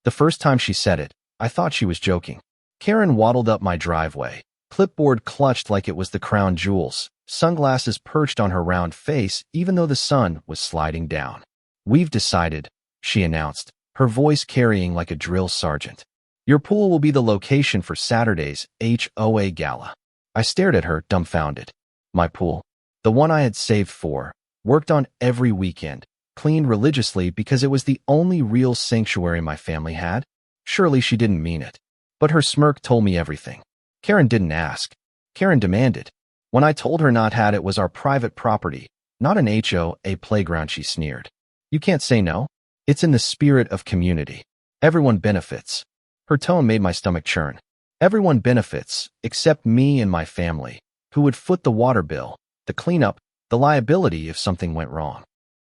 The first time she said it, I thought she was joking. Karen waddled up my driveway, clipboard clutched like it was the crown jewels, sunglasses perched on her round face even though the sun was sliding down. "We've decided," she announced, her voice carrying like a drill sergeant. "Your pool will be the location for Saturday's HOA gala." I stared at her, dumbfounded. My pool, the one I had saved for, worked on every weekend, cleaned religiously because it was the only real sanctuary my family had? Surely she didn't mean it. But her smirk told me everything. Karen didn't ask. Karen demanded. When I told her not had it was our private property, not an HOA playground, she sneered. "You can't say no. It's in the spirit of community. Everyone benefits." Her tone made my stomach churn. Everyone benefits, except me and my family, who would foot the water bill, the cleanup, the liability if something went wrong.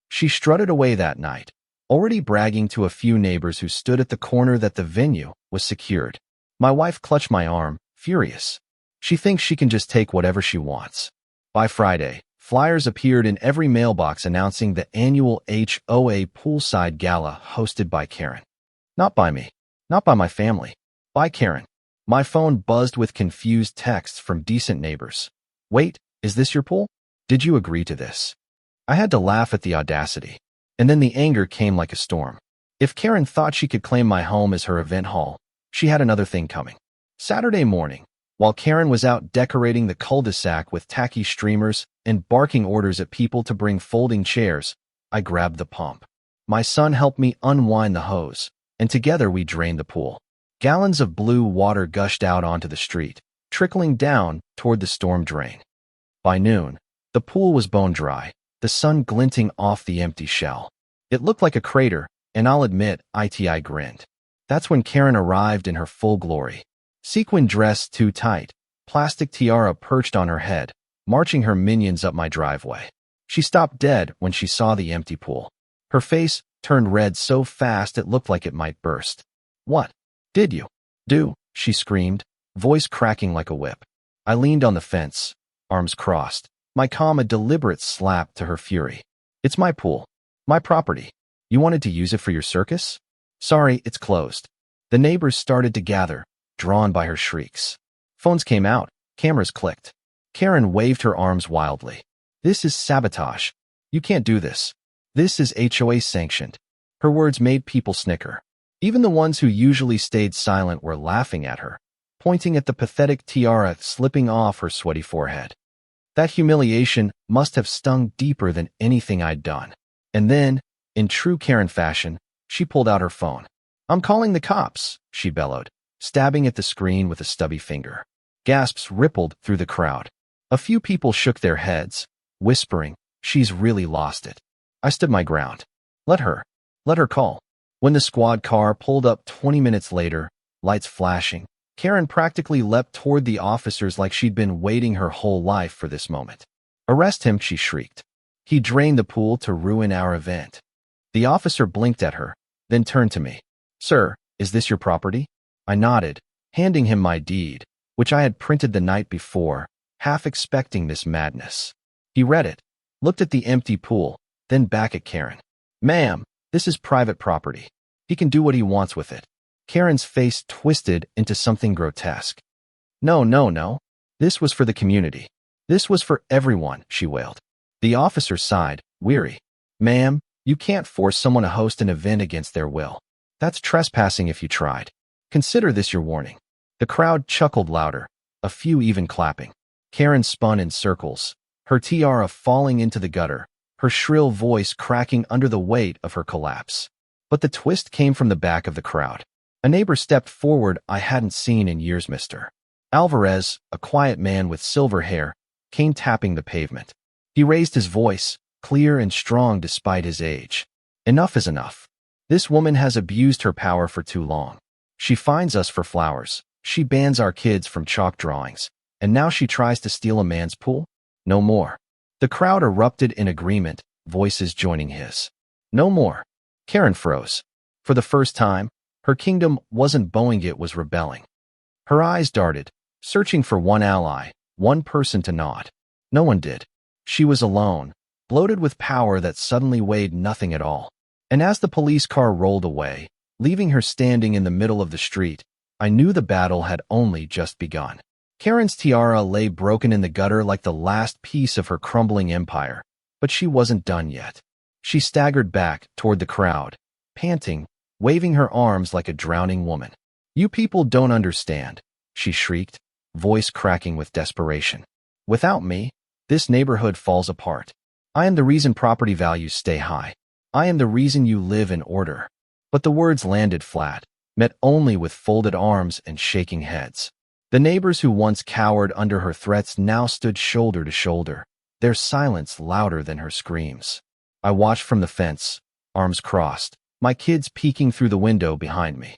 She strutted away that night, already bragging to a few neighbors who stood at the corner that the venue was secured. My wife clutched my arm, furious. She thinks she can just take whatever she wants. By Friday, flyers appeared in every mailbox announcing the annual HOA poolside gala hosted by Karen. Not by me, not by my family, by Karen. My phone buzzed with confused texts from decent neighbors. "Wait, is this your pool? Did you agree to this?" I had to laugh at the audacity. And then the anger came like a storm. If Karen thought she could claim my home as her event hall, she had another thing coming. Saturday morning, while Karen was out decorating the cul-de-sac with tacky streamers and barking orders at people to bring folding chairs, I grabbed the pump. My son helped me unwind the hose, and together we drained the pool. Gallons of blue water gushed out onto the street, trickling down toward the storm drain. By noon, the pool was bone dry, the sun glinting off the empty shell. It looked like a crater, and I'll admit, I grinned. That's when Karen arrived in her full glory. Sequin dress too tight, plastic tiara perched on her head, marching her minions up my driveway. She stopped dead when she saw the empty pool. Her face turned red so fast it looked like it might burst. "What did you do?" she screamed, voice cracking like a whip. I leaned on the fence, arms crossed, my calm a deliberate slap to her fury. "It's my pool, my property. You wanted to use it for your circus? Sorry, it's closed." The neighbors started to gather, drawn by her shrieks. Phones came out, cameras clicked. Karen waved her arms wildly. "This is sabotage. You can't do this. This is HOA sanctioned." Her words made people snicker. Even the ones who usually stayed silent were laughing at her, pointing at the pathetic tiara slipping off her sweaty forehead. That humiliation must have stung deeper than anything I'd done. And then, in true Karen fashion, she pulled out her phone. "I'm calling the cops," she bellowed, stabbing at the screen with a stubby finger. Gasps rippled through the crowd. A few people shook their heads, whispering, "She's really lost it." I stood my ground. Let her call. When the squad car pulled up 20 minutes later, lights flashing, Karen practically leapt toward the officers like she'd been waiting her whole life for this moment. "Arrest him," she shrieked. "He drained the pool to ruin our event." The officer blinked at her, then turned to me. "Sir, is this your property?" I nodded, handing him my deed, which I had printed the night before, half expecting this madness. He read it, looked at the empty pool, then back at Karen. "Ma'am, this is private property. He can do what he wants with it." Karen's face twisted into something grotesque. No. This was for the community. This was for everyone," she wailed. The officer sighed, weary. "Ma'am, you can't force someone to host an event against their will. That's trespassing if you tried. Consider this your warning." The crowd chuckled louder, a few even clapping. Karen spun in circles, her tiara falling into the gutter, her shrill voice cracking under the weight of her collapse. But the twist came from the back of the crowd. A neighbor stepped forward I hadn't seen in years. Mr. Alvarez, a quiet man with silver hair, came tapping the pavement. He raised his voice, clear and strong despite his age. "Enough is enough. This woman has abused her power for too long. She fines us for flowers, she bans our kids from chalk drawings, and now she tries to steal a man's pool? No more." The crowd erupted in agreement, voices joining his. "No more." Karen froze. For the first time, her kingdom wasn't bowing, it was rebelling. Her eyes darted, searching for one ally, one person to nod. No one did. She was alone, bloated with power that suddenly weighed nothing at all. And as the police car rolled away, Leaving her standing in the middle of the street, I knew the battle had only just begun. Karen's tiara lay broken in the gutter like the last piece of her crumbling empire, but she wasn't done yet. She staggered back toward the crowd, panting, waving her arms like a drowning woman. "You people don't understand," she shrieked, voice cracking with desperation. "Without me, this neighborhood falls apart. I am the reason property values stay high. I am the reason you live in order." But the words landed flat, met only with folded arms and shaking heads. The neighbors who once cowered under her threats now stood shoulder to shoulder, their silence louder than her screams. I watched from the fence, arms crossed, my kids peeking through the window behind me.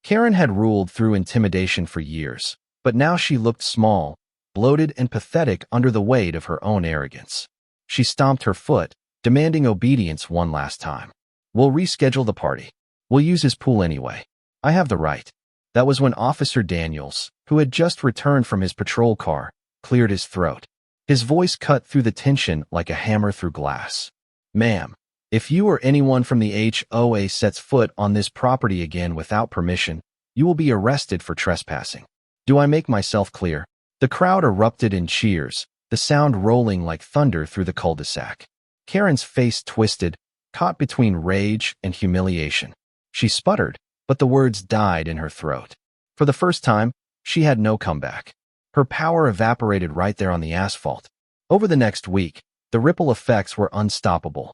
Karen had ruled through intimidation for years, but now she looked small, bloated and pathetic under the weight of her own arrogance. She stomped her foot, demanding obedience one last time. "We'll reschedule the party. We'll use his pool anyway. I have the right." That was when Officer Daniels, who had just returned from his patrol car, cleared his throat. His voice cut through the tension like a hammer through glass. "Ma'am, if you or anyone from the HOA sets foot on this property again without permission, you will be arrested for trespassing. Do I make myself clear?" The crowd erupted in cheers, the sound rolling like thunder through the cul-de-sac. Karen's face twisted, caught between rage and humiliation. She sputtered, but the words died in her throat. For the first time, she had no comeback. Her power evaporated right there on the asphalt. Over the next week, the ripple effects were unstoppable.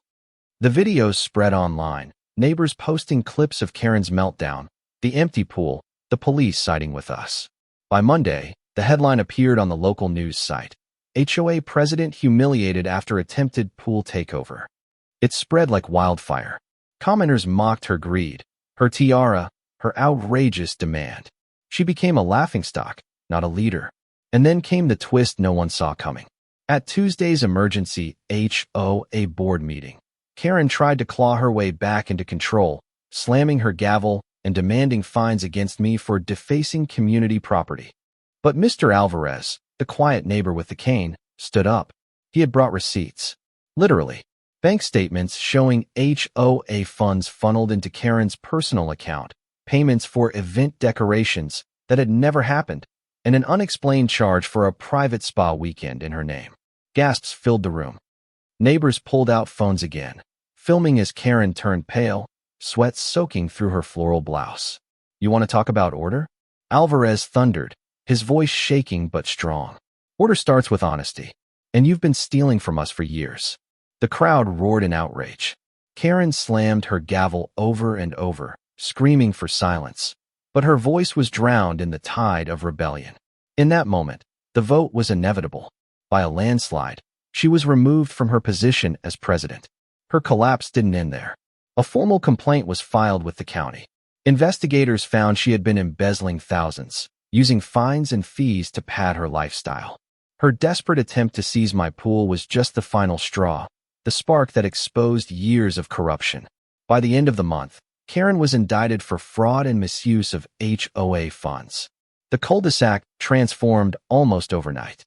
The videos spread online, neighbors posting clips of Karen's meltdown, the empty pool, the police siding with us. By Monday, the headline appeared on the local news site: HOA president humiliated after attempted pool takeover. It spread like wildfire. Commenters mocked her greed, her tiara, her outrageous demand. She became a laughingstock, not a leader. And then came the twist no one saw coming. At Tuesday's emergency HOA board meeting, Karen tried to claw her way back into control, slamming her gavel and demanding fines against me for defacing community property. But Mr. Alvarez, the quiet neighbor with the cane, stood up. He had brought receipts. Literally. Bank statements showing HOA funds funneled into Karen's personal account, payments for event decorations that had never happened, and an unexplained charge for a private spa weekend in her name. Gasps filled the room. Neighbors pulled out phones again, filming as Karen turned pale, sweat soaking through her floral blouse. "You want to talk about order?" Alvarez thundered, his voice shaking but strong. "Order starts with honesty, and you've been stealing from us for years." The crowd roared in outrage. Karen slammed her gavel over and over, screaming for silence, but her voice was drowned in the tide of rebellion. In that moment, the vote was inevitable. By a landslide, she was removed from her position as president. Her collapse didn't end there. A formal complaint was filed with the county. Investigators found she had been embezzling thousands, using fines and fees to pad her lifestyle. Her desperate attempt to seize my pool was just the final straw, the spark that exposed years of corruption. By the end of the month, Karen was indicted for fraud and misuse of HOA funds. The cul-de-sac transformed almost overnight.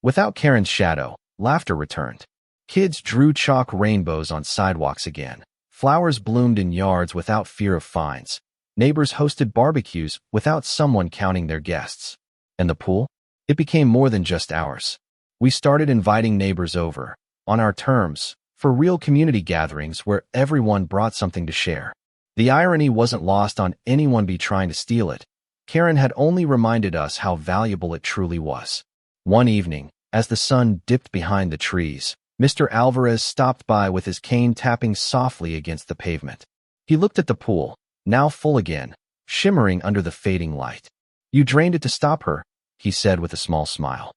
Without Karen's shadow, laughter returned. Kids drew chalk rainbows on sidewalks again. Flowers bloomed in yards without fear of fines. Neighbors hosted barbecues without someone counting their guests. And the pool? It became more than just ours. We started inviting neighbors over, on our terms, for real community gatherings where everyone brought something to share. The irony wasn't lost on anyone be trying to steal it. Karen had only reminded us how valuable it truly was. One evening, as the sun dipped behind the trees, Mr. Alvarez stopped by with his cane tapping softly against the pavement. He looked at the pool, now full again, shimmering under the fading light. "You drained it to stop her," he said with a small smile.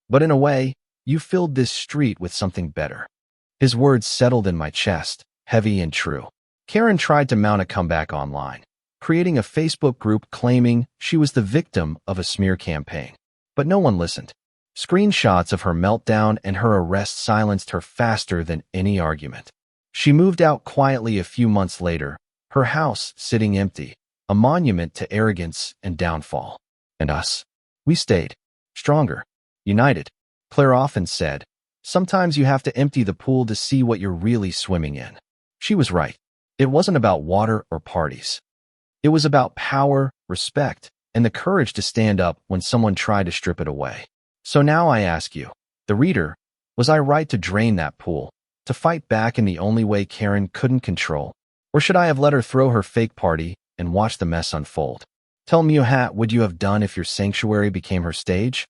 "But in a way, you filled this street with something better." His words settled in my chest, heavy and true. Karen tried to mount a comeback online, creating a Facebook group claiming she was the victim of a smear campaign. But no one listened. Screenshots of her meltdown and her arrest silenced her faster than any argument. She moved out quietly a few months later, her house sitting empty, a monument to arrogance and downfall. And us? We stayed. Stronger. United. Claire often said, "Sometimes you have to empty the pool to see what you're really swimming in." She was right. It wasn't about water or parties. It was about power, respect, and the courage to stand up when someone tried to strip it away. So now I ask you, the reader, was I right to drain that pool, to fight back in the only way Karen couldn't control? Or should I have let her throw her fake party and watch the mess unfold? Tell me, what would you have done if your sanctuary became her stage?